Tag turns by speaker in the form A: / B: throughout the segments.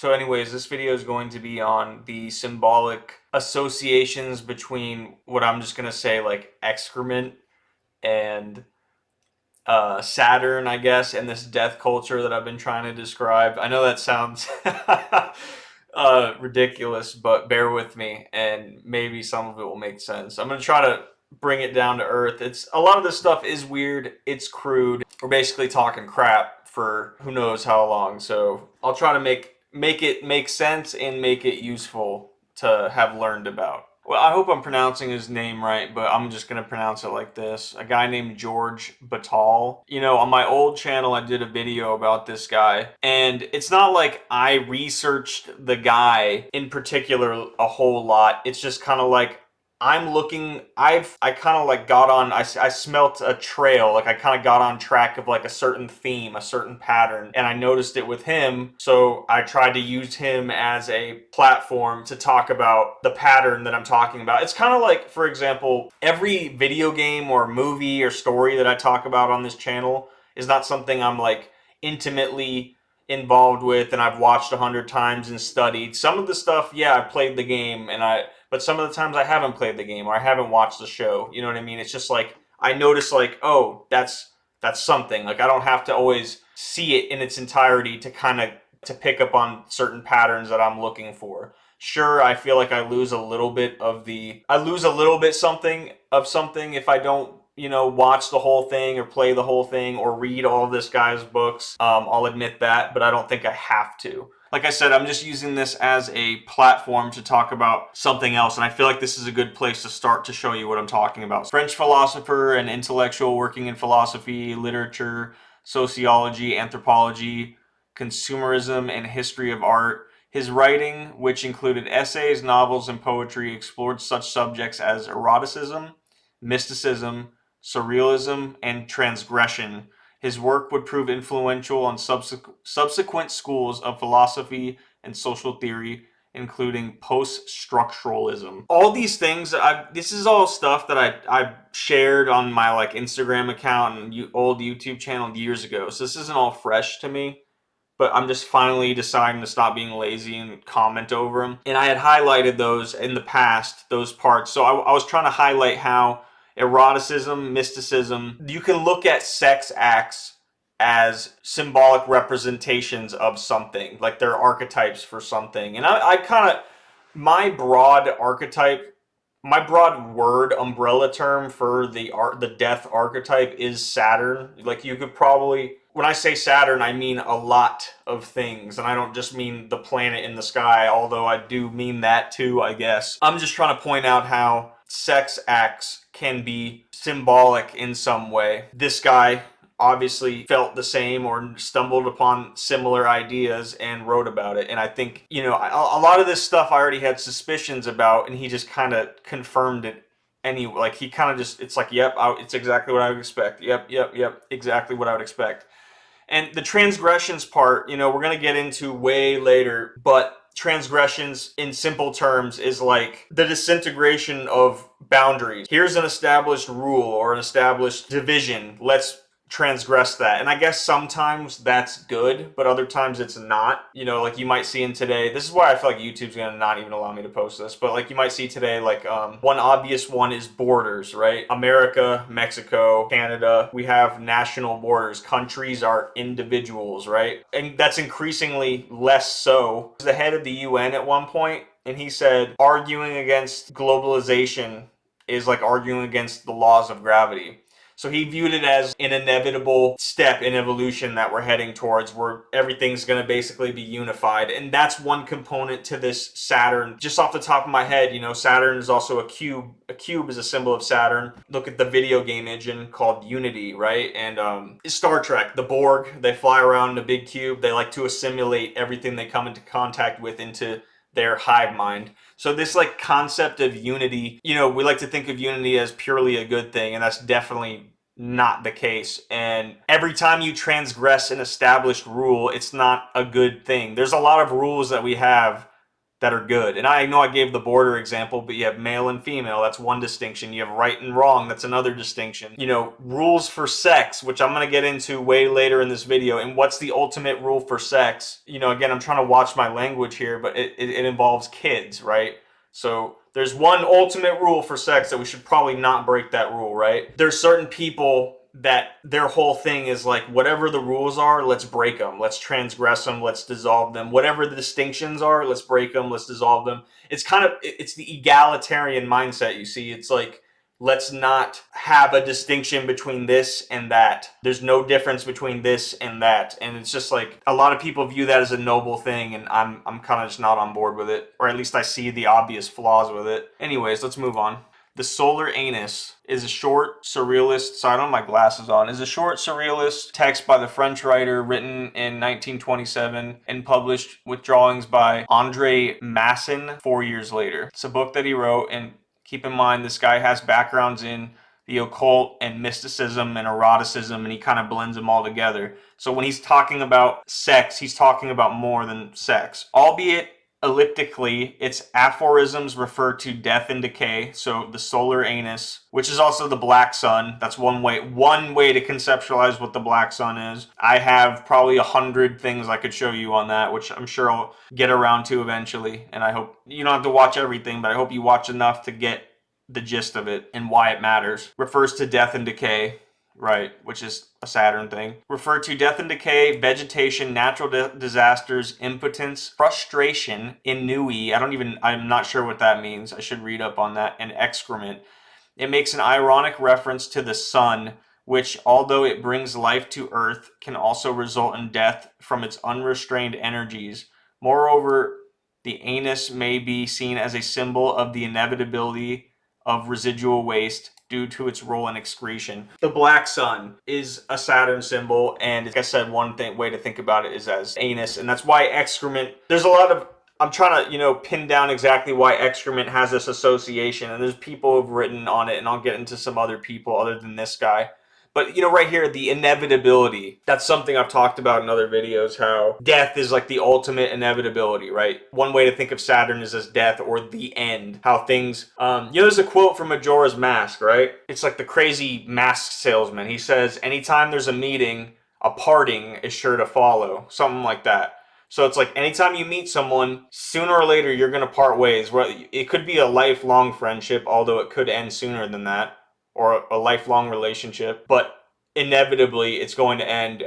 A: So anyways, this video is going to be on the symbolic associations between what I'm just going to say like excrement and Saturn, I guess, and this death culture that I've been trying to describe. I know that sounds ridiculous, but bear with me and maybe some of it will make sense. I'm going to try to bring it down to earth. It's a lot of this stuff is weird, it's crude. We're basically talking crap for who knows how long. So I'll try to make it make sense and make it useful to have learned about. Well, I hope I'm pronouncing his name right, but I'm just going to pronounce it like this. A guy named George Batal. You know, on my old channel, I did a video about this guy, and it's not like I researched the guy in particular a whole lot. It's just kind of like I kind of like got on, I smelt a trail, like I kind of got on track of like a certain theme, a certain pattern, and I noticed it with him, so I tried to use him as a platform to talk about the pattern that I'm talking about. It's kind of like, for example, every video game or movie or story that I talk about on this channel is not something I'm like intimately involved with and I've watched 100 times and studied. Some of the stuff, yeah, I played the game but some of the times I haven't played the game or I haven't watched the show. You know what I mean? It's just like I notice like, oh, that's something. Like I don't have to always see it in its entirety to kind of to pick up on certain patterns that I'm looking for. Sure, I feel like I lose a little bit something of something if I don't, watch the whole thing or play the whole thing or read all of this guy's books. I'll admit that, but I don't think I have to. Like I said, I'm just using this as a platform to talk about something else, and I feel like this is a good place to start to show you what I'm talking about. French philosopher and intellectual working in philosophy, literature, sociology, anthropology, consumerism, and history of art. His writing, which included essays, novels, and poetry, explored such subjects as eroticism, mysticism, surrealism, and transgression. His work would prove influential on subsequent schools of philosophy and social theory, including post-structuralism. All these things, this is all stuff that I shared on my like Instagram account and old YouTube channel years ago. So this isn't all fresh to me, but I'm just finally deciding to stop being lazy and comment over them. And I had highlighted those in the past, those parts. So I was trying to highlight how eroticism, mysticism, you can look at sex acts as symbolic representations of something, like they're archetypes for something. And I kind of, my broad archetype, my broad word umbrella term for the death archetype is Saturn. Like you could probably, when I say Saturn, I mean a lot of things, and I don't just mean the planet in the sky, although I do mean that too, I guess. I'm just trying to point out how sex acts can be symbolic in some way. This guy obviously felt the same or stumbled upon similar ideas and wrote about it. And I think, a lot of this stuff I already had suspicions about, and he just kind of confirmed it anyway. Like he kind of just, it's like, yep, it's exactly what I would expect. Yep, exactly what I would expect. And the transgressions part, we're going to get into way later, but transgressions in simple terms is like the disintegration of boundaries. Here's an established rule or an established division. Let's transgress that. And I guess sometimes that's good, but other times it's not. Like you might see in today, this is why I feel like YouTube's gonna not even allow me to post this, but like you might see today, like one obvious one is borders, right? America, Mexico, Canada, we have national borders. Countries are individuals, right? And that's increasingly less so. The head of the UN at one point, and he said arguing against globalization is like arguing against the laws of gravity. So he viewed it as an inevitable step in evolution that we're heading towards, where everything's going to basically be unified. And that's one component to this Saturn. Just off the top of my head, Saturn is also a cube. A cube is a symbol of Saturn. Look at the video game engine called Unity, right? And Star Trek, the Borg, they fly around in a big cube. They like to assimilate everything they come into contact with into their hive mind. So this like concept of unity, we like to think of unity as purely a good thing, and that's definitely not the case. And every time you transgress an established rule, it's not a good thing. There's a lot of rules that we have that are good. And I know I gave the border example, but you have male and female, that's one distinction. You have right and wrong, that's another distinction. You know, rules for sex, which I'm going to get into way later in this video. And what's the ultimate rule for sex? You know, again, I'm trying to watch my language here, but it involves kids, right? So there's one ultimate rule for sex that we should probably not break that rule, right? There's certain people that their whole thing is like, whatever the rules are, let's break them, let's transgress them, let's dissolve them. Whatever the distinctions are, let's break them, let's dissolve them. It's the egalitarian mindset, you see. It's like, let's not have a distinction between this and that. There's no difference between this and that. And it's just like, a lot of people view that as a noble thing, and I'm kind of just not on board with it, or at least I see the obvious flaws with it. Anyways, let's move on. The Solar Anus is a short surrealist, so I don't have my glasses on, is a short surrealist text by the French writer written in 1927 and published with drawings by Andre Masson 4 years later. It's a book that he wrote, and keep in mind this guy has backgrounds in the occult and mysticism and eroticism, and he kind of blends them all together. So when he's talking about sex, he's talking about more than sex. Albeit elliptically, its aphorisms refer to death and decay. So the solar anus, which is also the black sun. That's one way to conceptualize what the black sun is. I have probably 100 things I could show you on that, which I'm sure I'll get around to eventually. And I hope you don't have to watch everything, but I hope you watch enough to get the gist of it and why it matters. Refers to death and decay. Right, which is a Saturn thing. Refer to death and decay, vegetation, natural disasters, impotence, frustration, ennui. I'm not sure what that means. I should read up on that. And excrement. It makes an ironic reference to the sun, which, although it brings life to Earth, can also result in death from its unrestrained energies. Moreover, the anus may be seen as a symbol of the inevitability of residual waste due to its role in excretion. The black sun is a Saturn symbol, and like I said, way to think about it is as anus, and that's why excrement, there's a lot of, I'm trying to, pin down exactly why excrement has this association, and there's people who've written on it, and I'll get into some other people other than this guy. But, right here, the inevitability, that's something I've talked about in other videos, how death is like the ultimate inevitability, right? One way to think of Saturn is as death or the end, how things, there's a quote from Majora's Mask, right? It's like the crazy mask salesman. He says, anytime there's a meeting, a parting is sure to follow, something like that. So it's like anytime you meet someone, sooner or later, you're going to part ways. It could be a lifelong friendship, although it could end sooner than that, or a lifelong relationship, but inevitably it's going to end,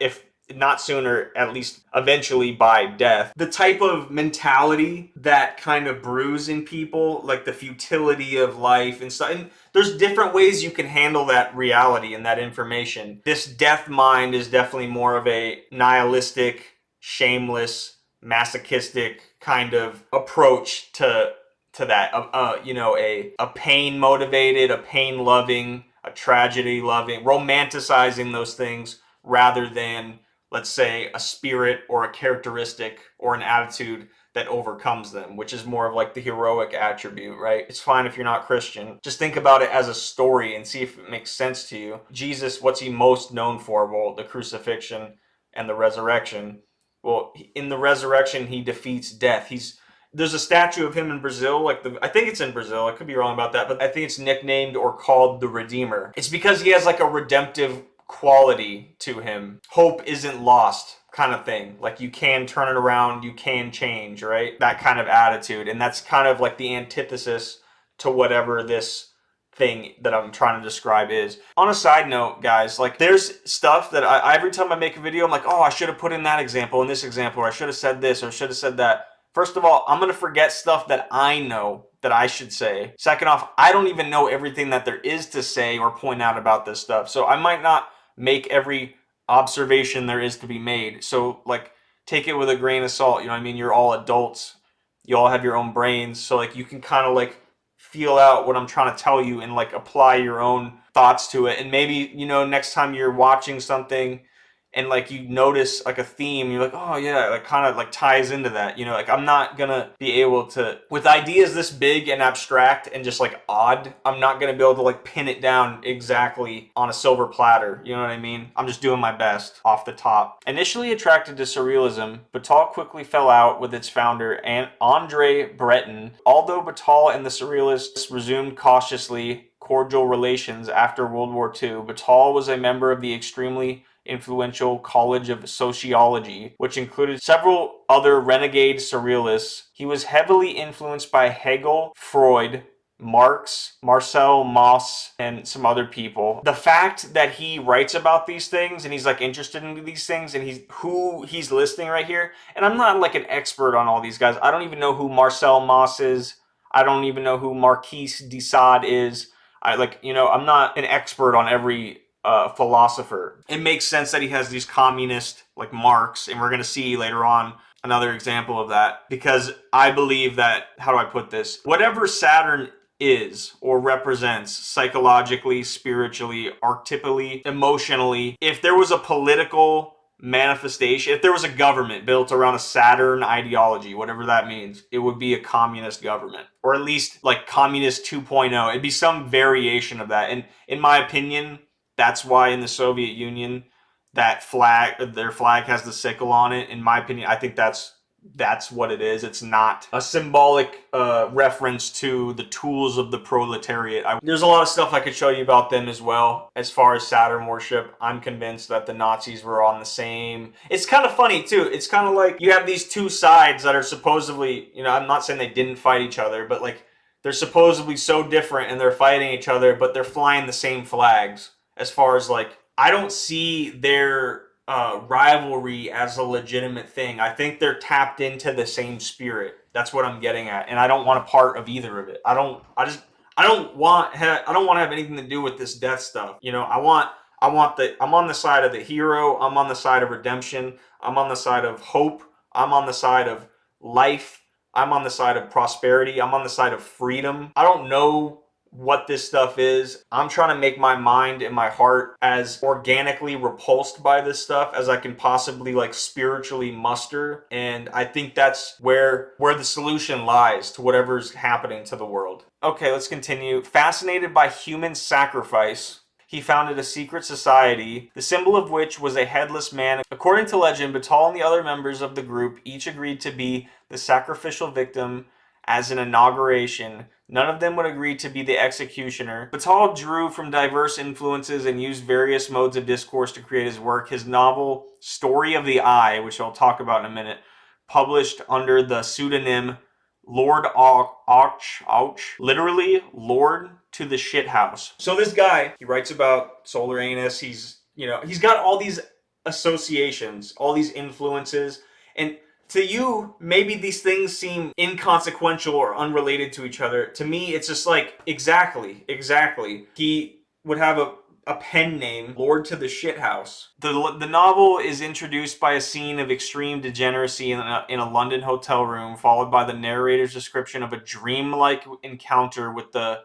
A: if not sooner, at least eventually by death. The type of mentality that kind of brews in people, like the futility of life and stuff, and there's different ways you can handle that reality and that information. This death mind is definitely more of a nihilistic, shameless, masochistic kind of approach to that, a pain motivated, a pain loving, a tragedy loving, romanticizing those things rather than, let's say, a spirit or a characteristic or an attitude that overcomes them, which is more of like the heroic attribute, right? It's fine if you're not Christian. Just think about it as a story and see if it makes sense to you. Jesus, what's he most known for? Well, the crucifixion and the resurrection. Well, in the resurrection, he defeats death. There's a statue of him in Brazil, I think it's in Brazil, I could be wrong about that, but I think it's nicknamed or called the Redeemer. It's because he has like a redemptive quality to him. Hope isn't lost kind of thing. Like, you can turn it around, you can change, right? That kind of attitude. And that's kind of like the antithesis to whatever this thing that I'm trying to describe is. On a side note, guys, like, there's stuff that every time I make a video, I'm like, oh, I should have put in that example, in this example, or I should have said this, or I should have said that. First of all, I'm going to forget stuff that I know that I should say. Second off, I don't even know everything that there is to say or point out about this stuff. So I might not make every observation there is to be made. So, like, take it with a grain of salt. You know what I mean? You're all adults. You all have your own brains. So, like, you can kind of, like, feel out what I'm trying to tell you and, like, apply your own thoughts to it. And maybe, next time you're watching something and like you notice like a theme, you're like, oh yeah, like kind of like ties into that, you know, like I'm not gonna be able to, with ideas this big and abstract and just like odd, I'm not gonna be able to like pin it down exactly on a silver platter, you know what I mean? I'm just doing my best off the top. Initially attracted to surrealism, Bataille quickly fell out with its founder, Andre Breton. Although Bataille and the surrealists resumed cautiously cordial relations after World War II, Bataille was a member of the extremely influential College of Sociology, which included several other renegade surrealists. He was heavily influenced by Hegel, Freud, Marx, Marcel Mauss, and some other people. The fact that he writes about these things and he's like interested in these things and he's listing right here, and I'm not like an expert on all these guys. I don't even know who Marcel Mauss is. I don't even know who Marquis de Sade is. I'm not an expert on every philosopher. It makes sense that he has these communist like Marx, and we're going to see later on another example of that, because I believe that, how do I put this? Whatever Saturn is or represents psychologically, spiritually, archetypally, emotionally, if there was a political manifestation, if there was a government built around a Saturn ideology, whatever that means, it would be a communist government, or at least like communist 2.0. It'd be some variation of that. And in my opinion, that's why in the Soviet Union, that flag, their flag has the sickle on it. In my opinion, I think that's what it is. It's not a symbolic reference to the tools of the proletariat. There's a lot of stuff I could show you about them as well. As far as Saturn worship, I'm convinced that the Nazis were on the same. It's kind of funny too. It's kind of like you have these two sides that are supposedly, you know, I'm not saying they didn't fight each other, but like they're supposedly so different and they're fighting each other, but they're flying the same flags. As far as like, I don't see their rivalry as a legitimate thing. I think they're tapped into the same spirit. That's what I'm getting at, and I don't want a part of either of it. I don't want to have anything to do with this death stuff. You know, I'm on the side of the hero. I'm on the side of redemption. I'm on the side of hope. I'm on the side of life. I'm on the side of prosperity. I'm on the side of freedom. I don't know what this stuff is. I'm trying to make my mind and my heart as organically repulsed by this stuff as I can possibly like spiritually muster, and I think that's where the solution lies to whatever's happening to the world. Okay, let's continue. Fascinated by human sacrifice, he founded a secret society, the symbol of which was a headless man. According to legend, Bataille and the other members of the group each agreed to be the sacrificial victim as an inauguration. None of them would agree to be the executioner. Bataille drew from diverse influences and used various modes of discourse to create his work. His novel, Story of the Eye, which I'll talk about in a minute, published under the pseudonym Lord Ouch, literally Lord to the Shithouse. So this guy, he writes about solar anus. He's got all these associations, all these influences, and to you, maybe these things seem inconsequential or unrelated to each other. To me, it's just like, exactly. He would have a pen name, Lord to the Shithouse. The novel is introduced by a scene of extreme degeneracy in a London hotel room, followed by the narrator's description of a dreamlike encounter with the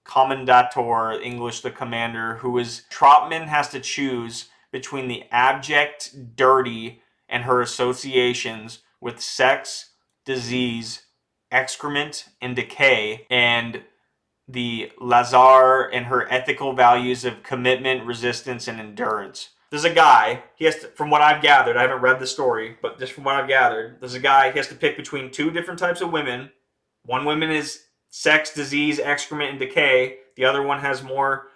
A: Commendator, English the commander, Trotman has to choose between the abject dirty and her associations with sex, disease, excrement, and decay, and the Lazare and her ethical values of commitment, resistance, and endurance. There's a guy, he has to, from what I've gathered, I haven't read the story, but just from what I've gathered, there's a guy, he has to pick between two different types of women. One woman is sex, disease, excrement, and decay. The other one has more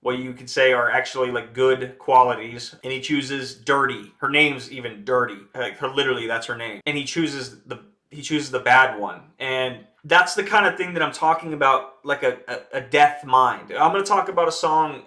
A: what you could say are actually like good qualities, and he chooses dirty. Her name's even dirty. Like literally, that's her name. And he chooses the bad one. And that's the kind of thing that I'm talking about, like a death mind. I'm gonna talk about a song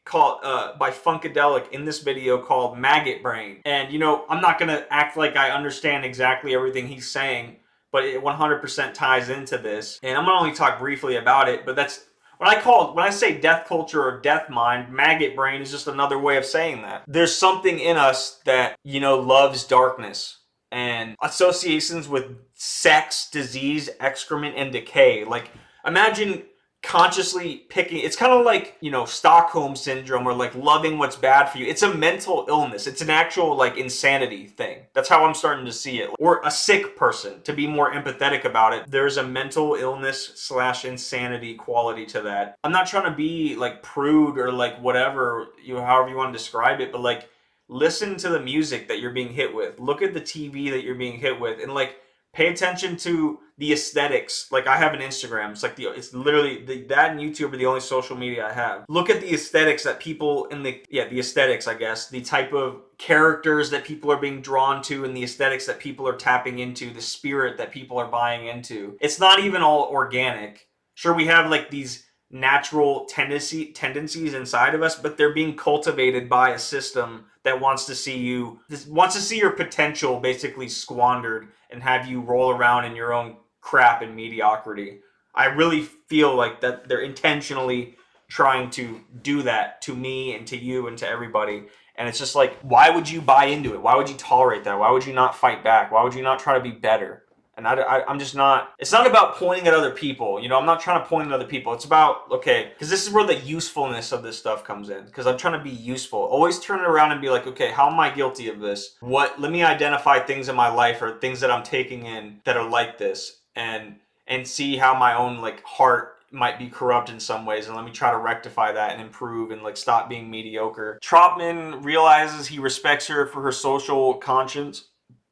A: called by Funkadelic in this video called Maggot Brain. And you know, I'm not gonna act like I understand exactly everything he's saying, but it 100% ties into this. And I'm gonna only talk briefly about it, but that's when I say death culture or death mind, maggot brain is just another way of saying that. There's something in us that, you know, loves darkness, and associations with sex, disease, excrement, and decay. Like, imagine consciously picking. It's kind of like, Stockholm syndrome, or like loving what's bad for you. It's a mental illness. It's an actual like insanity thing. That's how I'm starting to see it. Or a sick person, to be more empathetic about it. There's a mental illness slash insanity quality to that. I'm not trying to be like prude or like whatever, however you want to describe it, but like, listen to the music that you're being hit with. Look at the TV that you're being hit with, and like, pay attention to the aesthetics. Like, I have an Instagram. It's literally that and YouTube are the only social media I have. Look at the aesthetics that people the aesthetics, I guess, the type of characters that people are being drawn to, and the aesthetics that people are tapping into, the spirit that people are buying into. It's not even all organic. Sure, we have like these natural tendencies inside of us, but they're being cultivated by a system that wants to see your potential basically squandered and have you roll around in your own crap and mediocrity. I really feel like that they're intentionally trying to do that to me and to you and to everybody. And it's just like, why would you buy into it? Why would you tolerate that? Why would you not fight back? Why would you not try to be better? And I'm just not, it's not about pointing at other people. I'm not trying to point at other people. It's about, okay, because this is where the usefulness of this stuff comes in. Because I'm trying to be useful. Always turn it around and be like, okay, how am I guilty of this? Let me identify things in my life or things that I'm taking in that are like this, and see how my own like heart might be corrupt in some ways, and let me try to rectify that and improve and like stop being mediocre. Troutman realizes he respects her for her social conscience,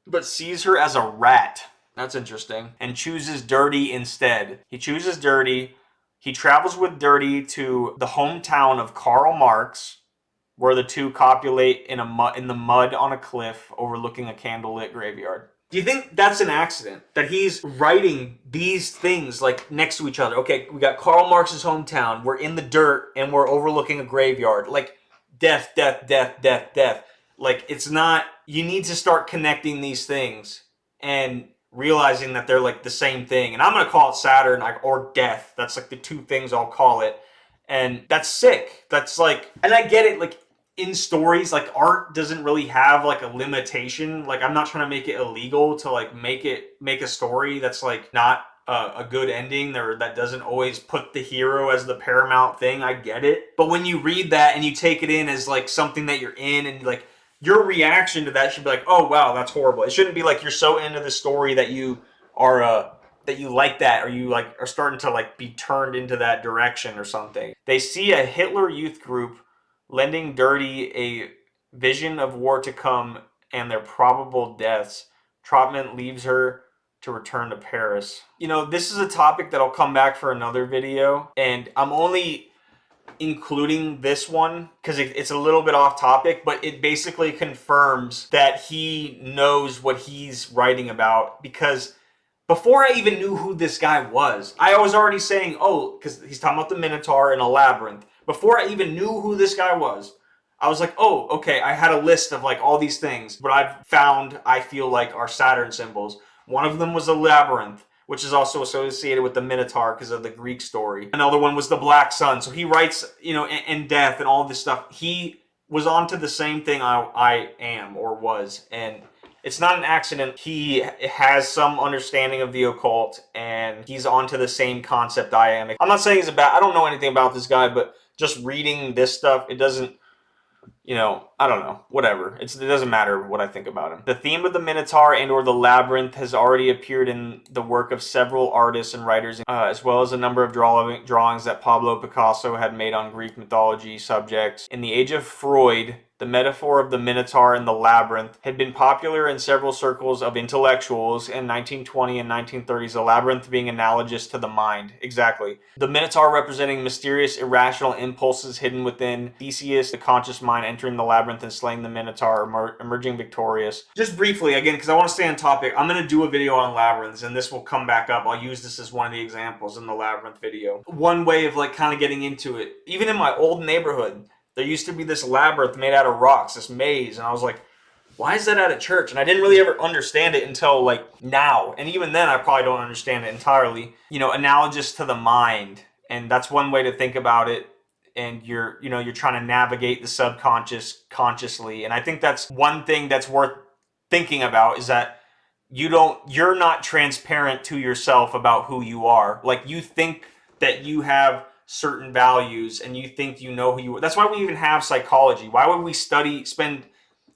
A: but sees her as a rat. That's interesting. And chooses Dirty instead. He chooses Dirty. He travels with Dirty to the hometown of Karl Marx, where the two copulate in the mud on a cliff overlooking a candlelit graveyard. Do you think that's an accident? That he's writing these things like next to each other? Okay, we got Karl Marx's hometown. We're in the dirt and we're overlooking a graveyard. Like, death, death, death, death, death. Like, it's not... You need to start connecting these things and realizing that they're like the same thing. And I'm going to call it Saturn or death. That's like the two things I'll call it. And that's sick. That's like... And I get it, like... In stories, like, art doesn't really have like a limitation. Like, I'm not trying to make it illegal to like make a story that's like not a good ending, or that doesn't always put the hero as the paramount thing. I get it. But when you read that and you take it in as like something that you're in, and like your reaction to that should be like, oh wow, that's horrible. It shouldn't be like you're so into the story that you are that you like that, or you like are starting to like be turned into that direction or something. They see a Hitler Youth group lending Dirty a vision of war to come and their probable deaths. Troutman leaves her to return to Paris. This is a topic that'll come back for another video, and I'm only including this one because it's a little bit off topic, but it basically confirms that he knows what he's writing about. Because before I even knew who this guy was, I was already saying, oh, because he's talking about the Minotaur in a labyrinth. Before I even knew who this guy was, I was like, oh, okay, I had a list of like all these things, but I've found, I feel like, are Saturn symbols. One of them was a labyrinth, which is also associated with the Minotaur because of the Greek story. Another one was the Black Sun. So he writes, and death and all this stuff. He was onto the same thing I am or was, and it's not an accident. He has some understanding of the occult, and he's onto the same concept I am. I'm not saying he's I don't know anything about this guy, but just reading this stuff, it doesn't, I don't know, whatever. It doesn't matter what I think about him. The theme of the Minotaur and or the labyrinth has already appeared in the work of several artists and writers, as well as a number of drawings that Pablo Picasso had made on Greek mythology subjects. In the age of Freud, the metaphor of the Minotaur and the labyrinth had been popular in several circles of intellectuals in 1920 and 1930s, the labyrinth being analogous to the mind. Exactly. The Minotaur representing mysterious, irrational impulses hidden within Theseus, the conscious mind, entering the labyrinth and slaying the Minotaur, emerging victorious. Just briefly, again, because I want to stay on topic, I'm going to do a video on labyrinths, and this will come back up. I'll use this as one of the examples in the labyrinth video. One way of like kind of getting into it, even in my old neighborhood, there used to be this labyrinth made out of rocks, this maze, and I was like, why is that at a church? And I didn't really ever understand it until like now. And even then, I probably don't understand it entirely. Analogous to the mind. And that's one way to think about it. And you're trying to navigate the subconscious consciously. And I think that's one thing that's worth thinking about, is that you're not transparent to yourself about who you are. Like, you think that you have certain values and you think you know who you are. That's why we even have psychology. Why would we spend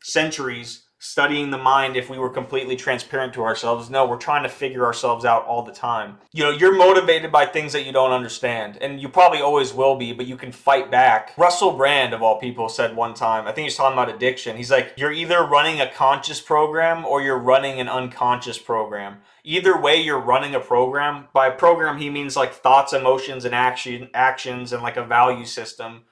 A: centuries studying the mind if we were completely transparent to ourselves? No, we're trying to figure ourselves out all the time. You know, you're motivated by things that you don't understand, and you probably always will be, but you can fight back. Russell Brand, of all people, said one time, I think he's talking about addiction, he's like, you're either running a conscious program or you're running an unconscious program. Either way, you're running a program. By program, he means like thoughts, emotions, and actions, and like a value system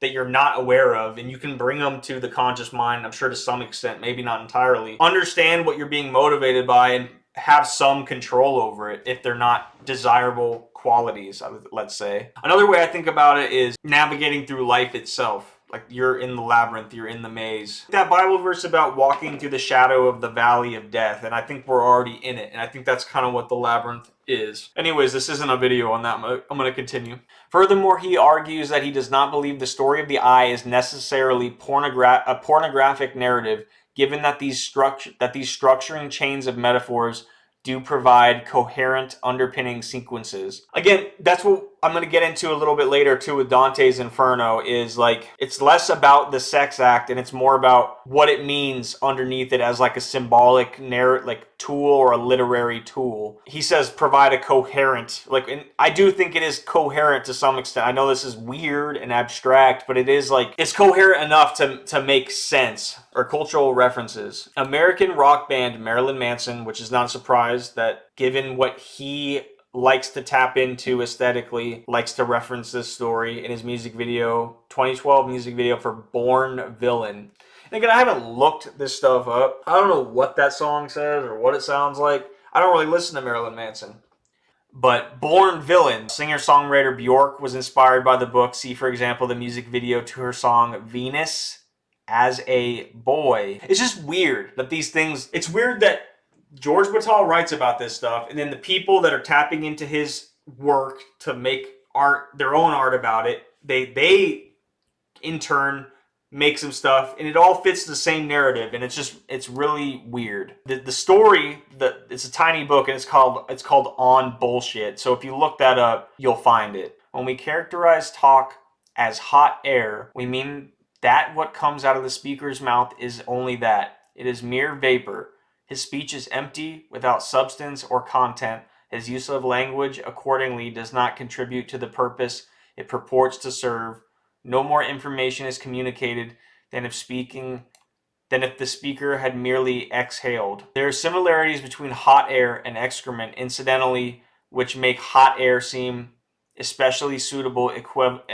A: that you're not aware of, and you can bring them to the conscious mind, I'm sure to some extent, maybe not entirely. Understand what you're being motivated by and have some control over it if they're not desirable qualities, let's say. Another way I think about it is navigating through life itself. Like you're in the labyrinth, you're in the maze. That Bible verse about walking through the shadow of the valley of death, and I think we're already in it, and I think that's kind of what the labyrinth is. Anyways, this isn't a video on that. I'm going to continue. Furthermore, he argues that he does not believe the story of the eye is necessarily a pornographic narrative, given that these structuring chains of metaphors do provide coherent underpinning sequences. Again, that's what I'm going to get into a little bit later too with Dante's Inferno, is like, it's less about the sex act and it's more about what it means underneath it as like a symbolic like tool or a literary tool. He says provide a coherent, like, and I do think it is coherent to some extent. I know this is weird and abstract, but it is like, it's coherent enough to make sense. Or cultural references. American rock band Marilyn Manson, which is not a surprise that given what he likes to tap into aesthetically, likes to reference this story in his music video, 2012 music video for Born Villain. And again, I haven't looked this stuff up. I don't know what that song says or what it sounds like. I don't really listen to Marilyn Manson. But Born Villain, singer-songwriter Bjork was inspired by the book. See, for example, the music video to her song Venus as a boy. It's just weird that these things, it's weird that George Batal writes about this stuff, and then the people that are tapping into his work to make art, their own art about it, they in turn make some stuff, and it all fits the same narrative, and it's really weird. The story, it's a tiny book, and it's called On Bullshit. So if you look that up, you'll find it. When we characterize talk as hot air, we mean that what comes out of the speaker's mouth is only that. It is mere vapor. His speech is empty, without substance or content. His use of language, accordingly, does not contribute to the purpose it purports to serve. No more information is communicated than if the speaker had merely exhaled. There are similarities between hot air and excrement, incidentally, which make hot air seem especially suitable equivalent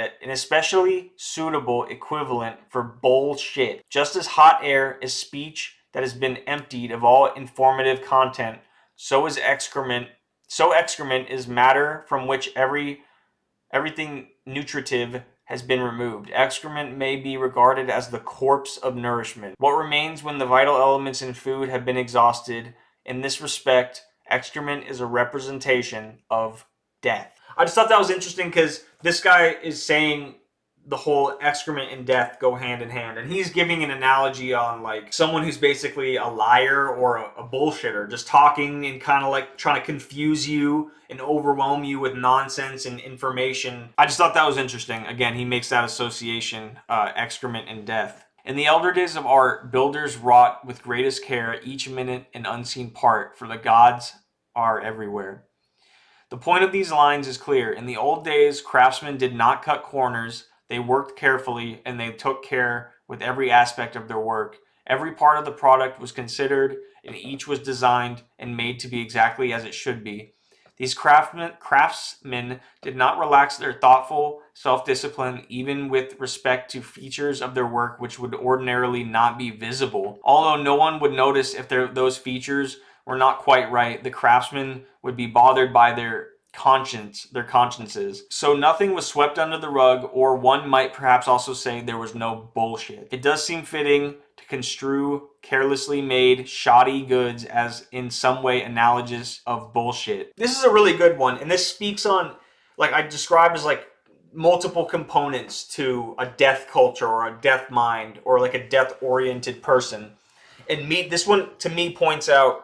A: for bullshit. Just as hot air is speech that has been emptied of all informative content, so is excrement. So excrement is matter from which everything nutritive has been removed. Excrement may be regarded as the corpse of nourishment. What remains when the vital elements in food have been exhausted? In this respect, excrement is a representation of death. I just thought that was interesting because this guy is saying the whole excrement and death go hand in hand. And he's giving an analogy on like someone who's basically a liar or a bullshitter, just talking and kind of like trying to confuse you and overwhelm you with nonsense and information. I just thought that was interesting. Again, he makes that association, excrement and death. In the elder days of art, builders wrought with greatest care each minute and unseen part, for the gods are everywhere. The point of these lines is clear. In the old days, craftsmen did not cut corners. They worked carefully, and they took care with every aspect of their work. Every part of the product was considered, and each was designed and made to be exactly as it should be. These craftsmen did not relax their thoughtful self-discipline even with respect to features of their work which would ordinarily not be visible. Although no one would notice if those features were not quite right, the craftsmen would be bothered by their consciences. So nothing was swept under the rug, or one might perhaps also say there was no bullshit. It does seem fitting to construe carelessly made, shoddy goods as in some way analogous of bullshit. This is a really good one, and this speaks on, like I described as like multiple components to a death culture or a death mind or like a death-oriented person. And this one to me points out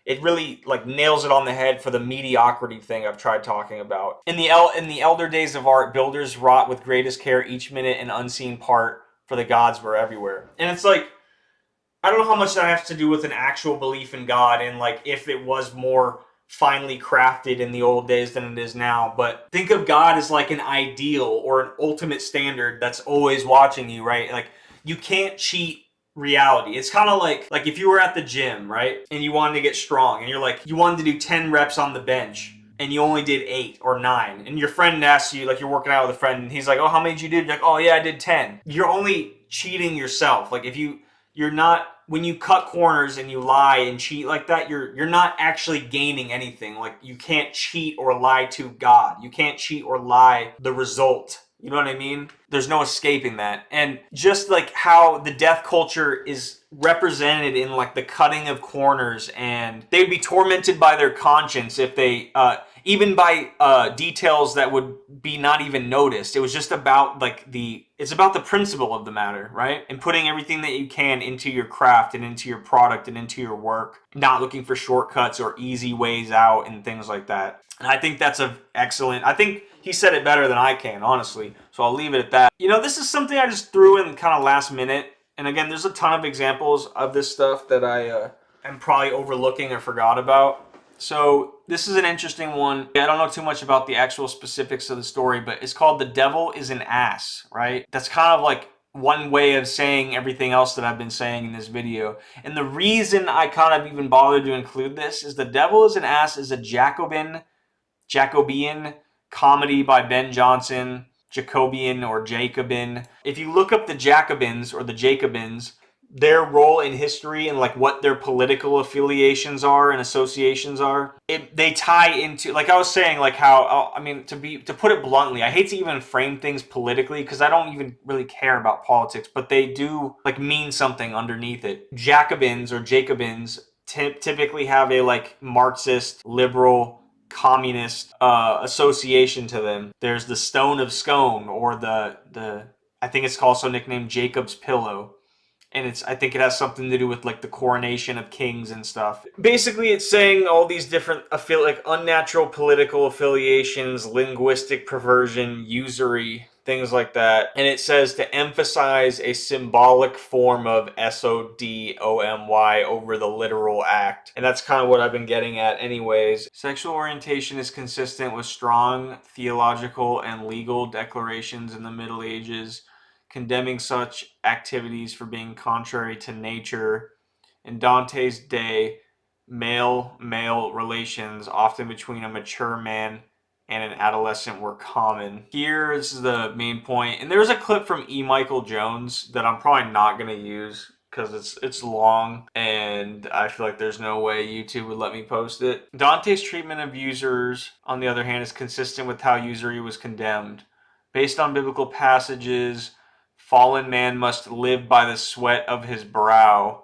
A: it really like nails it on the head for the mediocrity thing I've tried talking about. In the elder days of art, builders wrought with greatest care each minute and unseen part, for the gods were everywhere. And it's like, I don't know how much that has to do with an actual belief in God and like if it was more finely crafted in the old days than it is now. But think of God as like an ideal or an ultimate standard that's always watching you, right? Like you can't cheat reality. It's kind of like if you were at the gym, right? And you wanted to get strong and you're like you wanted to do 10 reps on the bench and you only did 8 or 9 and your friend asks you, like you're working out with a friend and he's like, oh, how many did you do? You're like, oh yeah, I did 10. You're only cheating yourself. Like if you're not, when you cut corners and you lie and cheat like that, you're not actually gaining anything. Like you can't cheat or lie to God. You can't cheat or lie the result. You know what I mean? There's no escaping that. And just like how the death culture is represented in like the cutting of corners, and they'd be tormented by their conscience if they even by details that would be not even noticed. It was just about like it's about the principle of the matter, right? And putting everything that you can into your craft and into your product and into your work, not looking for shortcuts or easy ways out and things like that. And I think that's I think he said it better than I can, honestly. So I'll leave it at that. You know, this is something I just threw in kind of last minute. And again, there's a ton of examples of this stuff that I am probably overlooking or forgot about. So this is an interesting one. I don't know too much about the actual specifics of the story, but it's called The Devil is an Ass, right? That's kind of like one way of saying everything else that I've been saying in this video. And the reason I kind of even bothered to include this is The Devil is an Ass is a Jacobean comedy by Ben Jonson, Jacobean or Jacobin. If you look up the Jacobins or the Jacobins, their role in history and like what their political affiliations are and associations are, they tie into, like I was saying, like how, I mean, to put it bluntly, I hate to even frame things politically because I don't even really care about politics, but they do like mean something underneath it. Jacobins or Jacobins typically have a like Marxist, liberal, communist association to them. There's the Stone of Scone, or the I think it's also nicknamed Jacob's Pillow. And I think it has something to do with like the coronation of kings and stuff. Basically, it's saying all these different like unnatural political affiliations, linguistic perversion, usury, things like that. And it says to emphasize a symbolic form of SODOMY over the literal act. And that's kind of what I've been getting at anyways. Sexual orientation is consistent with strong theological and legal declarations in the Middle Ages, condemning such activities for being contrary to nature. In Dante's day, male-male relations, often between a mature man and an adolescent, were common. Here is the main point, and there's a clip from E. Michael Jones that I'm probably not going to use because it's long, and I feel like there's no way YouTube would let me post it. Dante's treatment of usurers, on the other hand, is consistent with how usury was condemned. Based on biblical passages, fallen man must live by the sweat of his brow.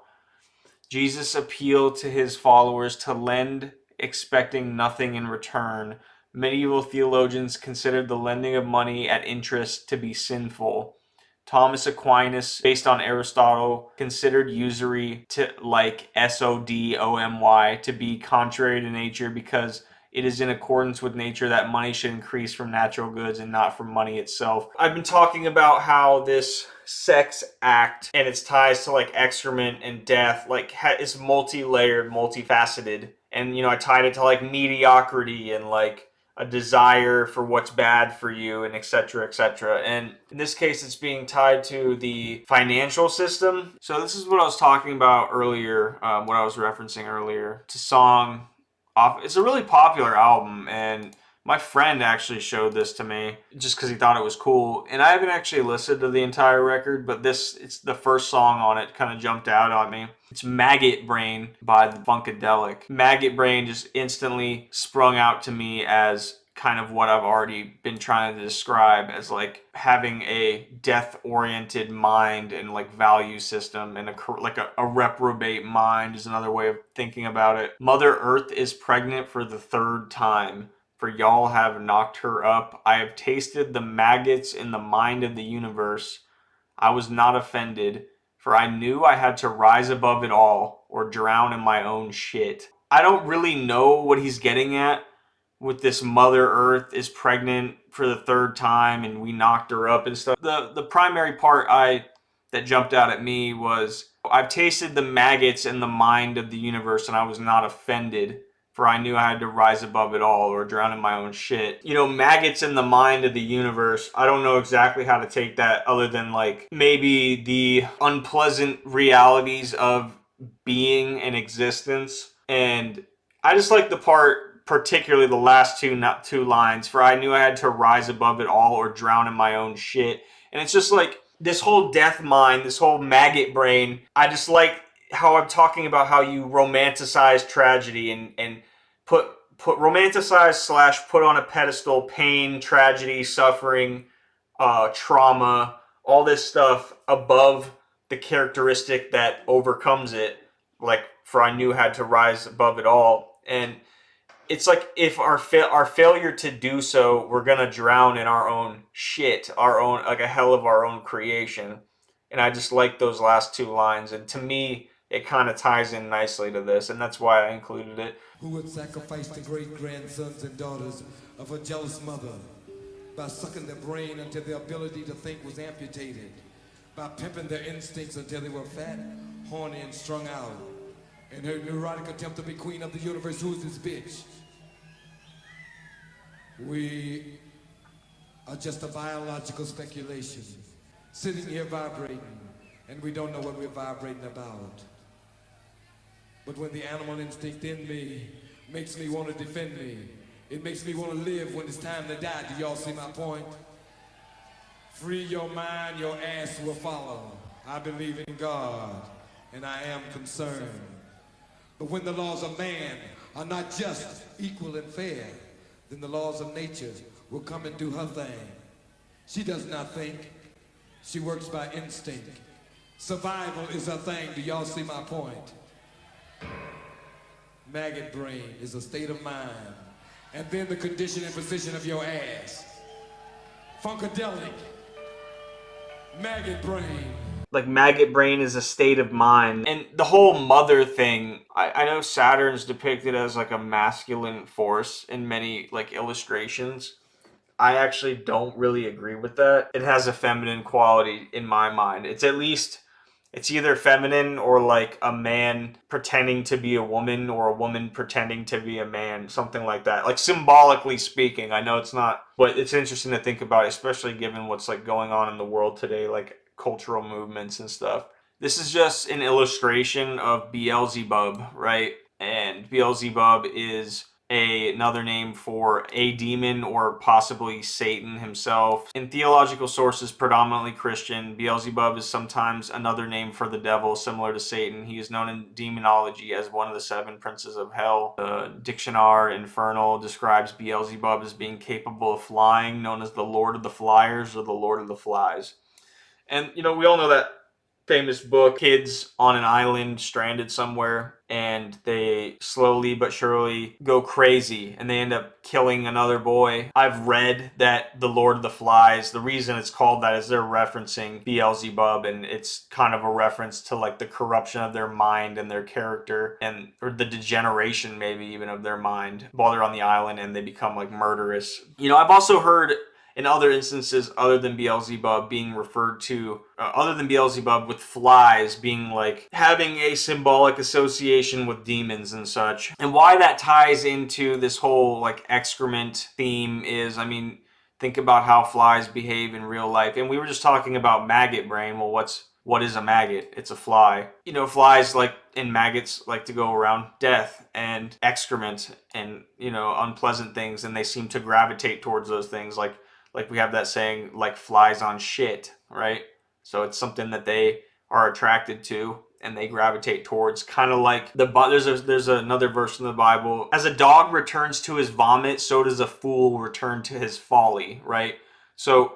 A: Jesus appealed to his followers to lend, expecting nothing in return. Medieval theologians considered the lending of money at interest to be sinful. Thomas Aquinas, based on Aristotle, considered usury to like SODOMY to be contrary to nature because it is in accordance with nature that money should increase from natural goods and not from money itself. I've been talking about how this sex act and its ties to like excrement and death like is multi-layered, multifaceted. And, you know, I tied it to like mediocrity and like a desire for what's bad for you and etc., etc. And in this case, it's being tied to the financial system. So this is what I was talking about earlier, what I was referencing earlier. It's a song. It's a really popular album, and my friend actually showed this to me just because he thought it was cool. And I haven't actually listened to the entire record, but it's the first song on it kind of jumped out on me. It's Maggot Brain by the Funkadelic. Maggot Brain just instantly sprung out to me as kind of what I've already been trying to describe as like having a death-oriented mind and like value system, and a reprobate mind is another way of thinking about it. Mother Earth is pregnant for the 3rd time, for y'all have knocked her up. I have tasted the maggots in the mind of the universe. I was not offended, for I knew I had to rise above it all or drown in my own shit. I don't really know what he's getting at with this Mother Earth is pregnant for the third time and we knocked her up and stuff. The primary part I that jumped out at me was I've tasted the maggots in the mind of the universe and I was not offended, for I knew I had to rise above it all or drown in my own shit. You know, maggots in the mind of the universe. I don't know exactly how to take that other than like maybe the unpleasant realities of being and existence. And I just like the part, particularly the last two lines, for I knew I had to rise above it all or drown in my own shit. And it's just like this whole death mind, this whole maggot brain. I just like how I'm talking about how you romanticize tragedy and put romanticize slash put on a pedestal pain, tragedy, suffering, trauma, all this stuff above the characteristic that overcomes it. Like, for I knew had to rise above it all. And it's like if our failure to do so, we're gonna drown in our own shit, our own, like a hell of our own creation. And I just like those last two lines, and to me, it kind of ties in nicely to this, and that's why I included it.
B: Who would sacrifice the great grandsons and daughters of a jealous mother by sucking their brain until their ability to think was amputated, by pimping their instincts until they were fat, horny, and strung out. In her neurotic attempt to be queen of the universe, who's this bitch? We are just a biological speculation, sitting here vibrating, and we don't know what we're vibrating about. But when the animal instinct in me makes me want to defend me, it makes me want to live when it's time to die. Do y'all see my point? Free your mind, your ass will follow. I believe in God, and I am concerned. But when the laws of man are not just, equal, and fair, then the laws of nature will come and do her thing. She does not think. She works by instinct. Survival is her thing. Do y'all see my point? Maggot brain is a state of mind. And then the condition and position of your ass. Funkadelic. Maggot brain.
A: Like, maggot brain is a state of mind. And the whole mother thing, I know Saturn's depicted as like a masculine force in many like illustrations. I actually don't really agree with that. It has a feminine quality in my mind. It's at least, it's either feminine or like a man pretending to be a woman or a woman pretending to be a man, something like that. Like, symbolically speaking, I know it's not, but it's interesting to think about, especially given what's like going on in the world today, like cultural movements and stuff. This is just an illustration of Beelzebub, right? And Beelzebub is another name for a demon or possibly Satan himself. In theological sources predominantly Christian, Beelzebub is sometimes another name for the devil, similar to Satan. He is known in demonology as one of the seven princes of hell. The Dictionary Infernal describes Beelzebub as being capable of flying, known as the Lord of the Flyers or the Lord of the Flies. And, you know, we all know that famous book, kids on an island stranded somewhere, and they slowly but surely go crazy and they end up killing another boy. I've read that the Lord of the Flies, the reason it's called that is they're referencing Beelzebub, and it's kind of a reference to like the corruption of their mind and their character, and or the degeneration maybe even of their mind while they're on the island and they become like murderous. You know, I've also heard in other instances other than Beelzebub being referred to, other than Beelzebub, with flies being like having a symbolic association with demons and such. And why that ties into this whole like excrement theme is, I mean, think about how flies behave in real life. And we were just talking about maggot brain. Well, what is a maggot? It's a fly. You know, flies like and maggots like to go around death and excrement and, you know, unpleasant things, and they seem to gravitate towards those things. Like we have that saying, like flies on shit, right? So it's something that they are attracted to and they gravitate towards. Kind of like there's another verse in the Bible: as a dog returns to his vomit, so does a fool return to his folly, right? So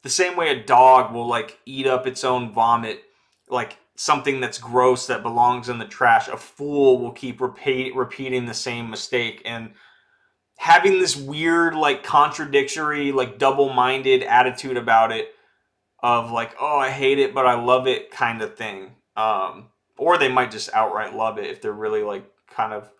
A: the same way a dog will like eat up its own vomit, like something that's gross that belongs in the trash, a fool will keep repeating the same mistake. And having this weird, like, contradictory, like, double-minded attitude about it of, like, oh, I hate it, but I love it kind of thing. Or they might just outright love it if they're really, like, kind of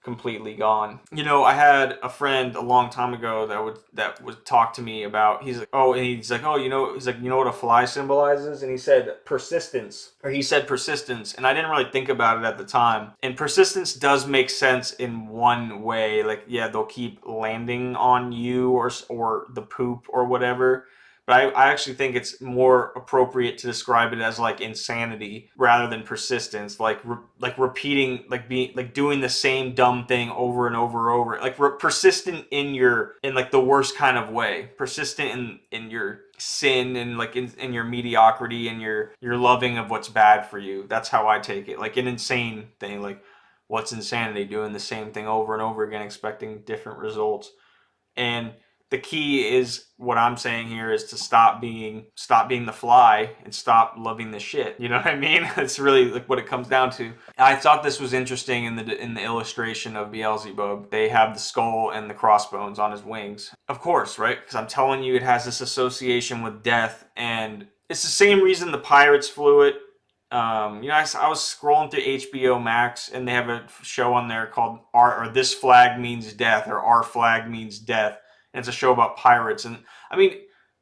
A: completely gone. You know, I had a friend a long time ago that would talk to me about. He's like, oh, and he's like, oh, he's like, you know what a fly symbolizes? And he said persistence, or he said persistence, and I didn't really think about it at the time. And persistence does make sense in one way. Like, yeah, they'll keep landing on you or the poop or whatever. But I actually think it's more appropriate to describe it as like insanity rather than persistence, like repeating, like being like doing the same dumb thing over and over and over, like persistent in like the worst kind of way, persistent in your sin and like in your mediocrity and your loving of what's bad for you. That's how I take it, like an insane thing. Like, what's insanity? Doing the same thing over and over again, expecting different results. And the key is what I'm saying here is to stop being the fly and stop loving the shit. You know what I mean? It's really like what it comes down to. I thought this was interesting in the illustration of Beelzebub. They have the skull and the crossbones on his wings. Of course, right? Because I'm telling you, it has this association with death, and it's the same reason the pirates flew it. I was scrolling through HBO Max, and they have a show on there called "Our" or "This Flag Means Death" or "Our Flag Means Death," and it's a show about pirates. And I mean,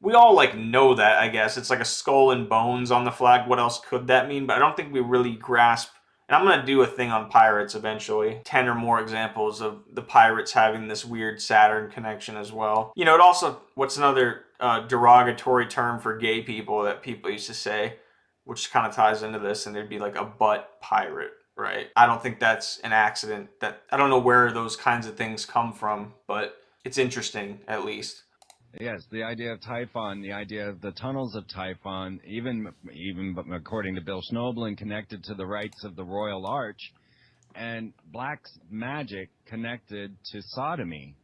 A: we all like know that. I guess it's like a skull and bones on the flag. What else could that mean? But I don't think we really grasp. And I'm gonna do a thing on pirates eventually. 10 or more examples of the pirates having this weird Saturn connection as well. You know, it also what's another derogatory term for gay people that people used to say, which kind of ties into this, and there'd be like a butt pirate, right? I don't think that's an accident. That I don't know where those kinds of things come from, but it's interesting at least.
C: Yes, the idea of Typhon, the idea of the tunnels of Typhon, even according to Bill Schnoebelen, connected to the rites of the Royal Arch, and black magic connected to sodomy,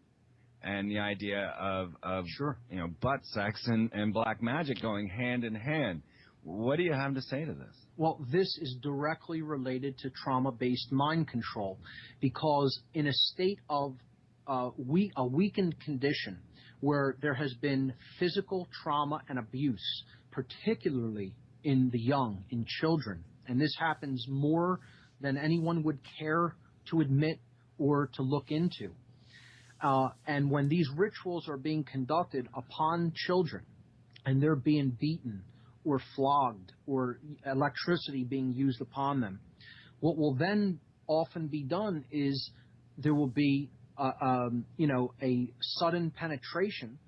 C: and the idea of
D: Sure.
C: butt sex and black magic going hand in hand. What do you have to say to this?
D: Well, this is directly related to trauma-based mind control, because in a state of a weakened condition where there has been physical trauma and abuse, particularly in the young, in children, and this happens more than anyone would care to admit or to look into. And when these rituals are being conducted upon children and they're being beaten or flogged or electricity being used upon them, what will then often be done is there will be a sudden penetration.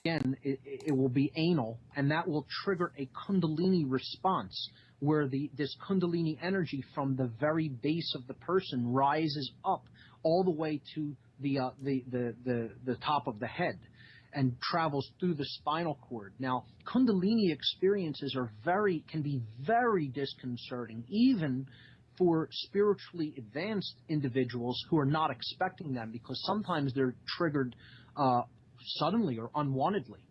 D: Again, it will be anal, and that will trigger a kundalini response where this kundalini energy from the very base of the person rises up all the way to the top of the head and travels through the spinal cord. Now, kundalini experiences can be very disconcerting, even for spiritually advanced individuals who are not expecting them, because sometimes they're triggered suddenly or unwantedly.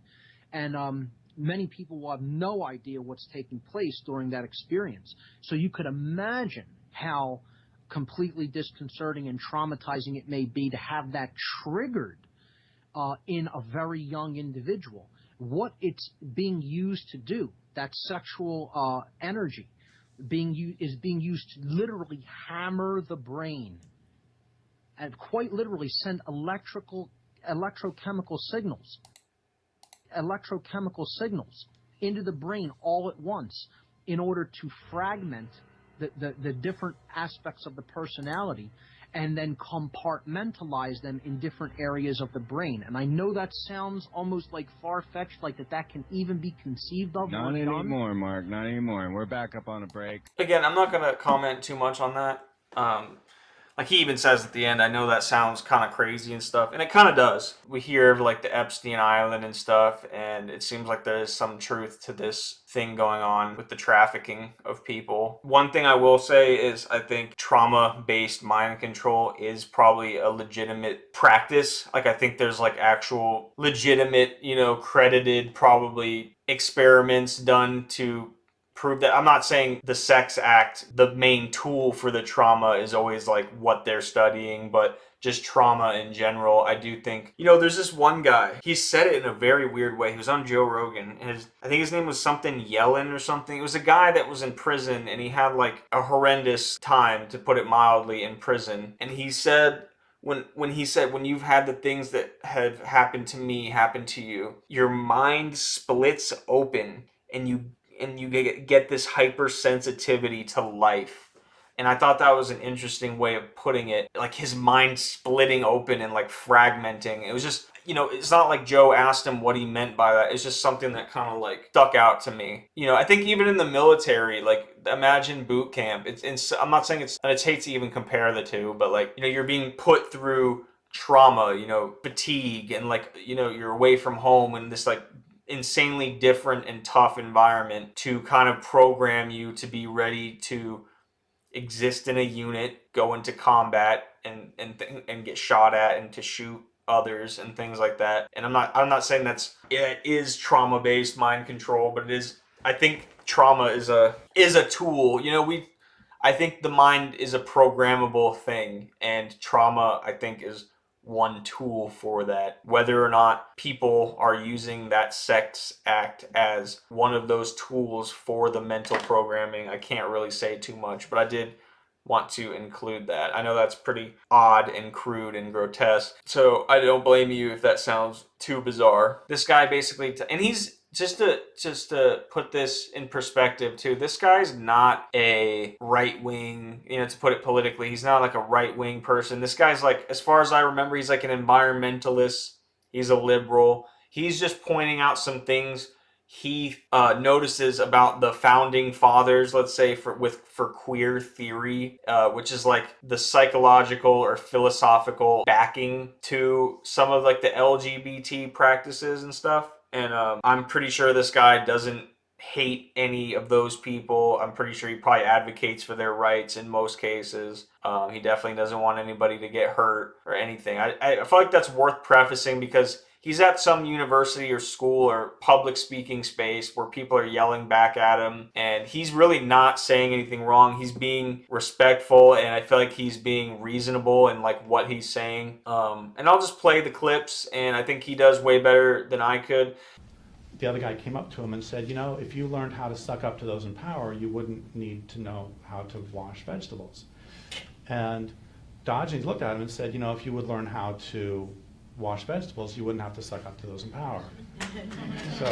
D: And many people will have no idea what's taking place during that experience. So you could imagine how completely disconcerting and traumatizing it may be to have that triggered in a very young individual. What it's being used to do, that sexual energy, is being used to literally hammer the brain and quite literally send electrochemical signals into the brain all at once in order to fragment the different aspects of the personality and then compartmentalize them in different areas of the brain. And I know that sounds almost like far-fetched, like that can even be conceived of.
C: Not anymore, Mark, not anymore. We're back up on a break.
A: Again, I'm not going to comment too much on that. Like he even says at the end, I know that sounds kind of crazy and stuff, and it kind of does. We hear of like the Epstein Island and stuff, and it seems like there's some truth to this thing going on with the trafficking of people. One thing I will say is I think trauma-based mind control is probably a legitimate practice. Like I think there's like actual legitimate, credited probably experiments done to prove that. I'm not saying the sex act, the main tool for the trauma is always like what they're studying, but just trauma in general. I do think, there's this one guy, he said it in a very weird way. He was on Joe Rogan, and I think his name was something Yellen or something. It was a guy that was in prison, and he had like a horrendous time, to put it mildly, in prison. And he said, when he said, when you've had the things that have happened to me happen to you, your mind splits open, and you get this hypersensitivity to life. And I thought that was an interesting way of putting it. Like his mind splitting open and like fragmenting. It was just, it's not like Joe asked him what he meant by that. It's just something that kind of like stuck out to me. I think even in the military, like imagine boot camp. I'm not saying it's hate to even compare the two, but like, you're being put through trauma, fatigue, and like, you're away from home in this like insanely different and tough environment to kind of program you to be ready to exist in a unit, go into combat, and get shot at, and to shoot others and things like that. And I'm not saying it is trauma based mind control, but it is. I think trauma is a tool. I think the mind is a programmable thing, and trauma, I think, is one tool for that. Whether or not people are using that sex act as one of those tools for the mental programming, I can't really say too much, but I did want to include that. I know that's pretty odd and crude and grotesque, so I don't blame you if that sounds too bizarre. This guy basically, and he's just to put this in perspective too, this guy's not a right-wing, to put it politically, he's not like a right-wing person. This guy's like, as far as I remember, he's like an environmentalist. He's a liberal. He's just pointing out some things he notices about the founding fathers, let's say, for queer theory, which is like the psychological or philosophical backing to some of like the LGBT practices and stuff. And I'm pretty sure this guy doesn't hate any of those people. I'm pretty sure he probably advocates for their rights in most cases. He definitely doesn't want anybody to get hurt or anything. I feel like that's worth prefacing, because he's at some university or school or public speaking space where people are yelling back at him, and he's really not saying anything wrong. He's being respectful, and I feel like he's being reasonable in like what he's saying. And I'll just play the clips, and I think he does way better than I could.
E: The other guy came up to him and said, if you learned how to suck up to those in power, you wouldn't need to know how to wash vegetables. And Diogenes looked at him and said, if you would learn how to wash vegetables, you wouldn't have to suck up to those in power. So,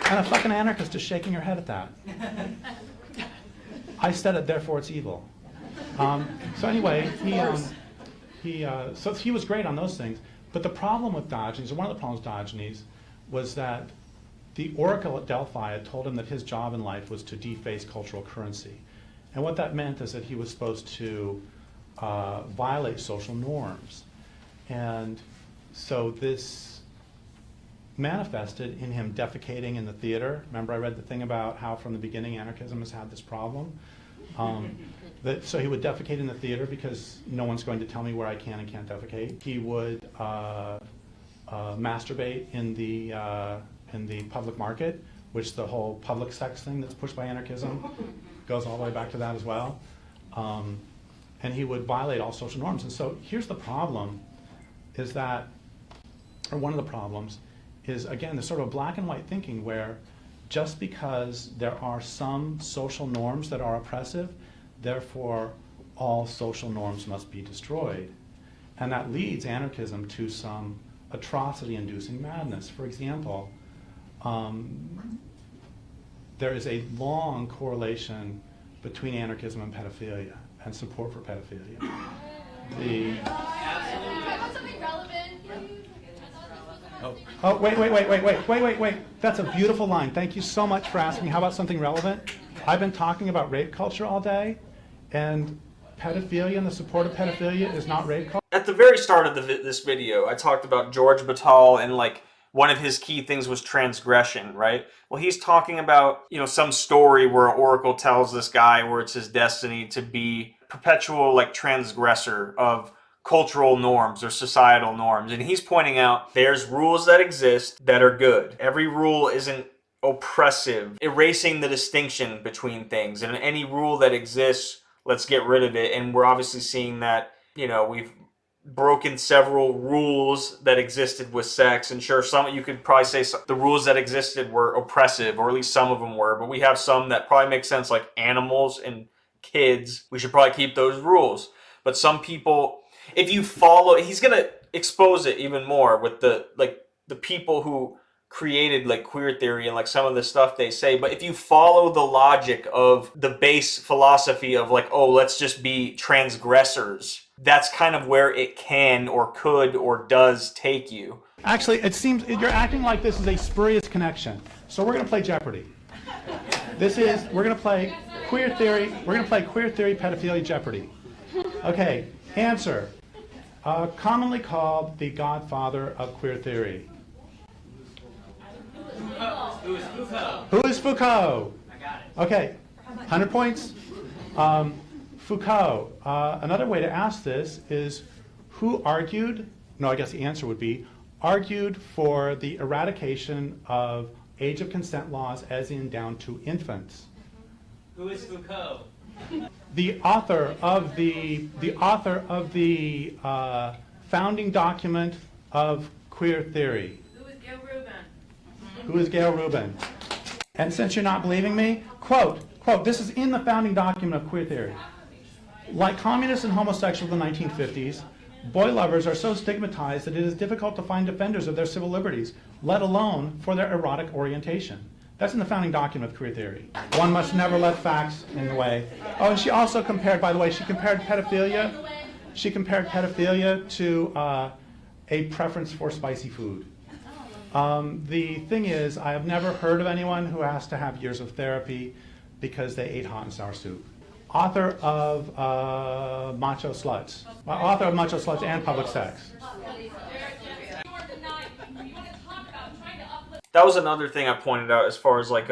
E: and a fucking anarchist is shaking her head at that. I said it, therefore it's evil. So anyway, so he was great on those things. But the problem with Diogenes, or one of the problems with Diogenes, was that the oracle at Delphi had told him that his job in life was to deface cultural currency. And what that meant is that he was supposed to violate social norms. And so this manifested in him defecating in the theater. Remember I read the thing about how from the beginning anarchism has had this problem? So he would defecate in the theater because no one's going to tell me where I can and can't defecate. He would masturbate in the public market, which the whole public sex thing that's pushed by anarchism goes all the way back to that as well. And he would violate all social norms. And so here's the problem, is that, or one of the problems, is again this sort of black and white thinking where just because there are some social norms that are oppressive, therefore all social norms must be destroyed. And that leads anarchism to some atrocity-inducing madness. For example, there is a long correlation between anarchism and pedophilia and support for pedophilia. Wait. That's a beautiful line. Thank you so much for asking. How about something relevant? I've been talking about rape culture all day, and pedophilia and the support of pedophilia is not rape culture.
A: At the very start of this video, I talked about George Batal, and like one of his key things was transgression, right? Well, he's talking about, some story where an oracle tells this guy where it's his destiny to be perpetual like transgressor of cultural norms or societal norms. And he's pointing out there's rules that exist that are good. Every rule isn't oppressive, erasing the distinction between things. And any rule that exists, let's get rid of it. And we're obviously seeing that, we've broken several rules that existed with sex. And sure, some you could probably say the rules that existed were oppressive, or at least some of them were. But we have some that probably make sense, like animals and kids. We should probably keep those rules. But some people, if you follow, he's gonna expose it even more with the people who created like queer theory and like some of the stuff they say. But if you follow the logic of the base philosophy of like, oh, let's just be transgressors, that's kind of where it can or could or does take you.
E: Actually, it seems you're acting like this is a spurious connection. So we're going to play Jeopardy. We're going to play queer theory. We're going to play queer theory, pedophilia, Jeopardy. Okay, answer. Commonly called the godfather of queer theory.
F: Who is Foucault?
E: Who is Foucault?
F: I got it.
E: Okay, 100 points. Foucault. Another way to ask this is who argued, no, I guess the answer would be, argued for the eradication of age of consent laws as in down to infants.
F: Who is Foucault?
E: The author of the founding document of queer theory. Who is Gail Rubin? And since you're not believing me, quote, this is in the founding document of queer theory. Like communists and homosexuals in the 1950s, boy lovers are so stigmatized that it is difficult to find defenders of their civil liberties, let alone for their erotic orientation. That's in the founding document of queer theory. One must never let facts in the way. Oh, and she also compared, by the way, she compared pedophilia to a preference for spicy food. The thing is, I have never heard of anyone who has to have years of therapy because they ate hot and sour soup. Author of Macho Sluts. Author of Macho Sluts and Public Sex.
A: That was another thing I pointed out as far as like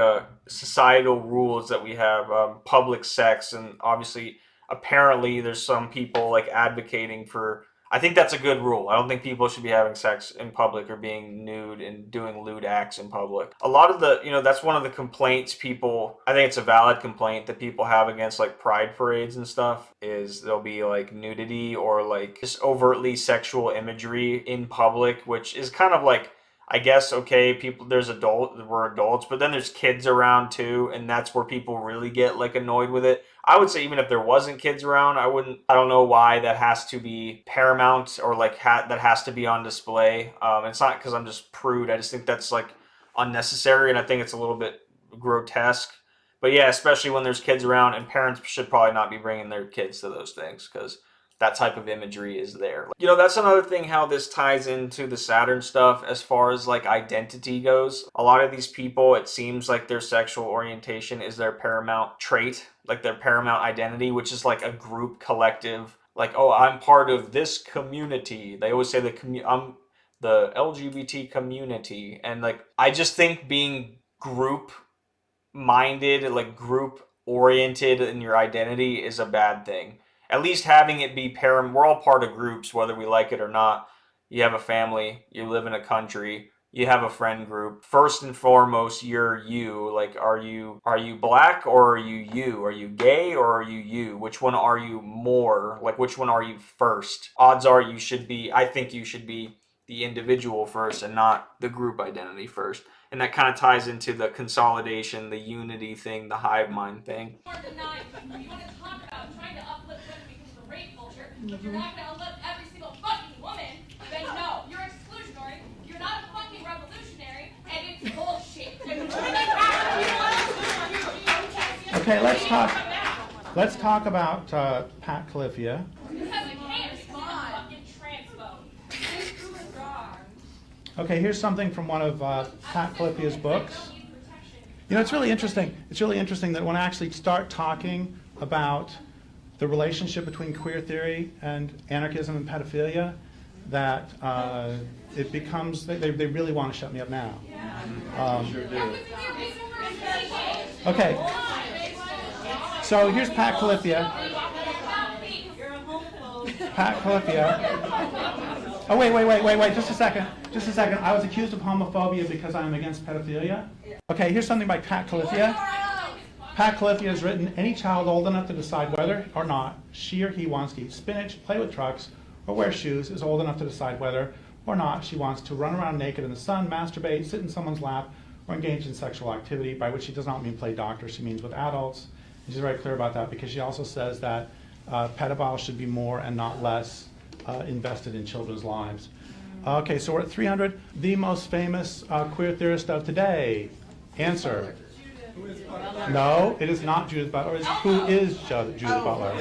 A: societal rules that we have, public sex, and obviously, apparently, there's some people like advocating for. I think that's a good rule. I don't think people should be having sex in public or being nude and doing lewd acts in public. A lot of the, that's one of the complaints people, I think it's a valid complaint that people have against like pride parades and stuff, is there'll be like nudity or like just overtly sexual imagery in public, which is kind of like, I guess, okay, we're adults, but then there's kids around too, and that's where people really get like annoyed with it. I would say even if there wasn't kids around, I don't know why that has to be paramount or like that has to be on display. It's not because I'm just prude. I just think that's like unnecessary, and I think it's a little bit grotesque. But yeah, especially when there's kids around, and parents should probably not be bringing their kids to those things because that type of imagery is there. That's another thing how this ties into the Saturn stuff as far as like identity goes. A lot of these people, it seems like their sexual orientation is their paramount trait, like their paramount identity, which is like a group collective. Like, oh, I'm part of this community. They always say I'm the LGBT community. And like, I just think being group minded, like group oriented in your identity is a bad thing. At least having it be we're all part of groups, whether we like it or not. You have a family, you live in a country, you have a friend group. First and foremost, you're you. Like, are you black or are you you? Are you gay or are you you? Which one are you more? Like, which one are you first? Odds are I think you should be the individual first and not the group identity first. And that kind of ties into the consolidation, the unity thing, the hive mind thing.
G: You want to talk about trying to uplift women because of the rape culture, but you're not going to uplift every single fucking woman, then no, you're exclusionary, you're not a fucking revolutionary, and it's bullshit.
E: Okay, let's talk about Pat Califia.
G: Because I can't, it's fucking transphobe.
E: Okay, here's something from one of Pat Califia's books. It's really interesting. It's really interesting that when I actually start talking about the relationship between queer theory and anarchism and pedophilia, that it becomes, they really want to shut me up now.
C: Sure do.
E: Okay, so here's Pat Califia. Pat Califia. Oh, wait, just a second. I was accused of homophobia because I'm against pedophilia. Okay, here's something by Pat Califia. Pat Califia has written, any child old enough to decide whether or not she or he wants to eat spinach, play with trucks, or wear shoes is old enough to decide whether or not she wants to run around naked in the sun, masturbate, sit in someone's lap, or engage in sexual activity, by which she does not mean play doctor, she means with adults. And she's very clear about that because she also says that pedophiles should be more and not less invested in children's lives. Okay, so we're at 300. The most famous queer theorist of today. Answer. No, it is not Judith Butler. Who is Judith Butler?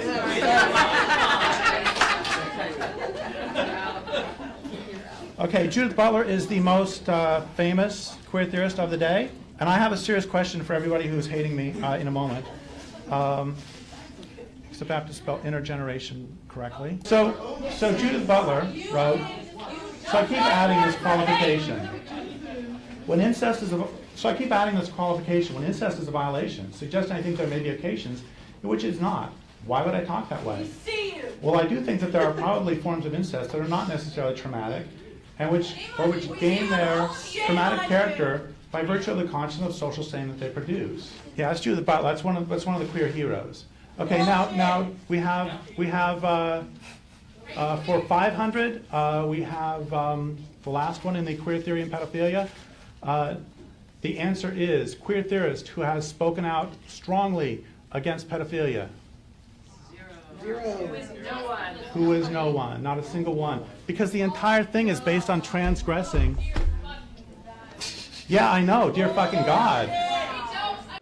E: Okay, Judith Butler is the most famous queer theorist of the day. And I have a serious question for everybody who's hating me in a moment. Except I have to spell intergeneration correctly. So Judith Butler wrote, so I keep adding this qualification. When incest is a violation, suggesting I think there may be occasions in which it's not. Why would I talk that way? Well, I do think that there are probably forms of incest that are not necessarily traumatic, and which gain their traumatic character by virtue of the consciousness of social shame that they produce. Yeah, that's Judith Butler. That's one of the queer heroes. Okay, now we have for 500 we have the last one in the queer theory and pedophilia. The answer is queer theorist who has spoken out strongly against pedophilia.
F: Zero. Who is no one?
E: Who is no one? Not a single one. Because the entire thing is based on transgressing. Yeah, I know. Dear fucking God.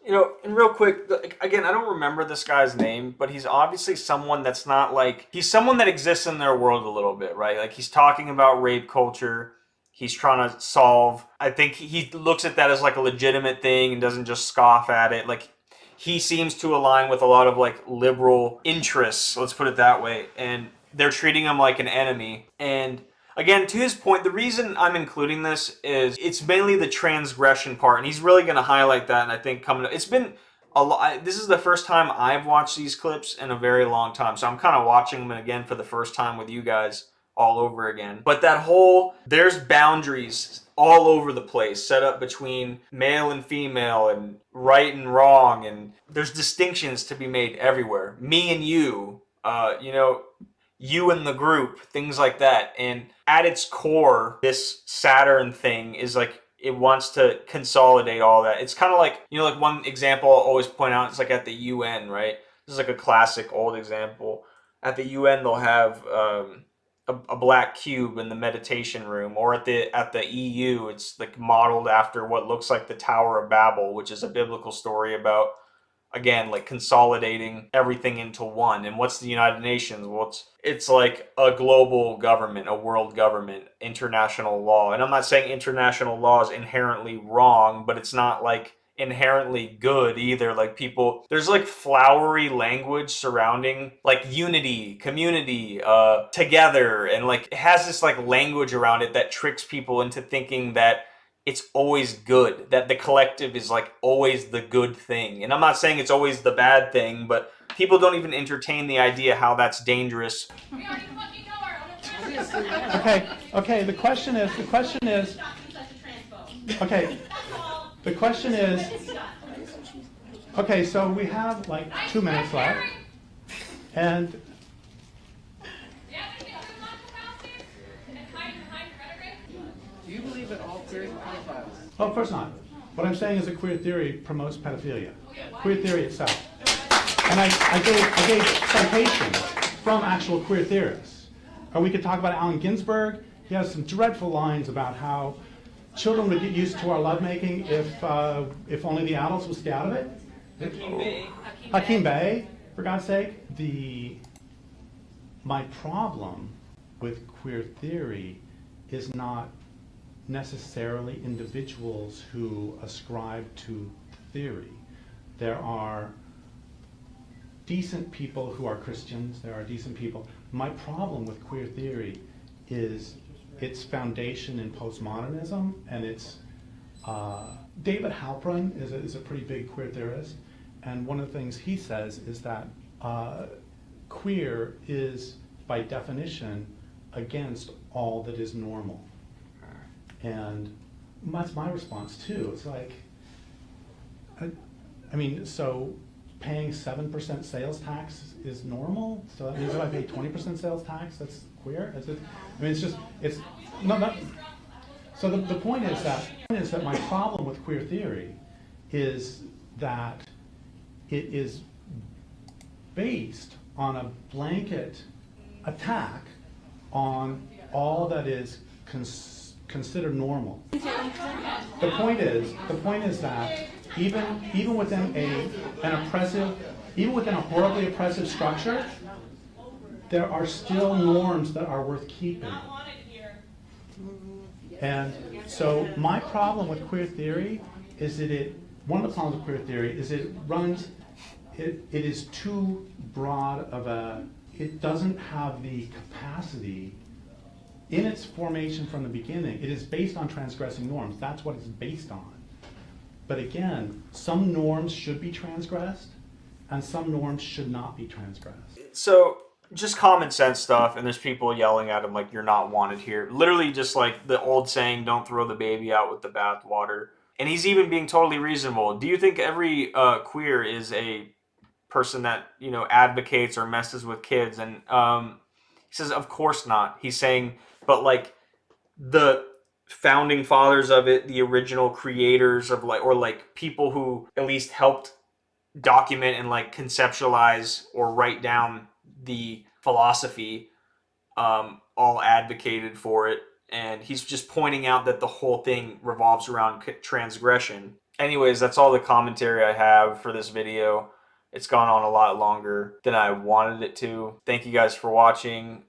A: You know, and real quick, again, I don't remember this guy's name, but he's obviously someone that's not like, he's someone that exists in their world a little bit, right? Like, he's talking about rape culture. He's trying to solve, I think he looks at that as like a legitimate thing and doesn't just scoff at it. Like, he seems to align with a lot of like liberal interests, let's put it that way. And they're treating him like an enemy. And again, to his point, the reason I'm including this is it's mainly the transgression part. And he's really going to highlight that. And I think it's been a lot. This is the first time I've watched these clips in a very long time. So I'm kind of watching them again for the first time with you guys all over again. But there's boundaries all over the place set up between male and female and right and wrong, and there's distinctions to be made everywhere. Me and you, you and the group, things like that. And at its core, this Saturn thing is like, it wants to consolidate all that. It's kind of like, like one example I'll always point out, it's like at the UN, right? This is like a classic old example. At the UN, they'll have a black cube in the meditation room, or at the EU, it's like modeled after what looks like the Tower of Babel, which is a biblical story about, again, like consolidating everything into one. And what's the United Nations? Well, it's like a global government, a world government, international law. And I'm not saying international law is inherently wrong, but it's not like inherently good either. Like, there's like flowery language surrounding like unity, community, together, and like it has this like language around it that tricks people into thinking that it's always good, that the collective is like always the good thing. And I'm not saying it's always the bad thing, but people don't even entertain the idea how that's dangerous.
G: We already fucking know our
E: Okay, the question is, okay, the question is, okay, so we have like 2 minutes left, and
F: Do you believe that all queers are pedophiles?
E: oh, of course not. What I'm saying is that queer theory promotes pedophilia. Queer theory itself. And I gave citations from actual queer theorists. Or we could talk about Allen Ginsberg. He has some dreadful lines about how children would get used to our lovemaking if only the adults would stay out of it. Hakim Bey, for God's sake. My problem with queer theory is not necessarily individuals who ascribe to theory. There are decent people who are Christians. There are decent people. My problem with queer theory is its foundation in postmodernism, and it's David Halpern is a pretty big queer theorist, and one of the things he says is that queer is by definition, against all that is normal. And that's my response too. It's like, I mean, so paying 7% sales tax is normal? So that means if I pay 20% sales tax, that's queer? Is it, I mean, it's just, it's, no. So the point is that my problem with queer theory is that it is based on a blanket attack on all that is considered normal. The point is that even within a horribly oppressive structure, there are still norms that are worth keeping. And so my problem with queer theory is that one of the problems with queer theory is it is too broad of it doesn't have the capacity in its formation from the beginning. It is based on transgressing norms. That's what it's based on. But again, some norms should be transgressed and some norms should not be transgressed.
A: So just common sense stuff, and there's people yelling at him like, you're not wanted here. Literally just like the old saying, don't throw the baby out with the bathwater. And he's even being totally reasonable. Do you think every queer is a person that, you know, advocates or messes with kids? And he says, of course not. He's saying, but like the founding fathers of it, the original creators of like, or like people who at least helped document and like conceptualize or write down the philosophy, all advocated for it. And he's just pointing out that the whole thing revolves around transgression. Anyways, that's all the commentary I have for this video. It's gone on a lot longer than I wanted it to. Thank you guys for watching.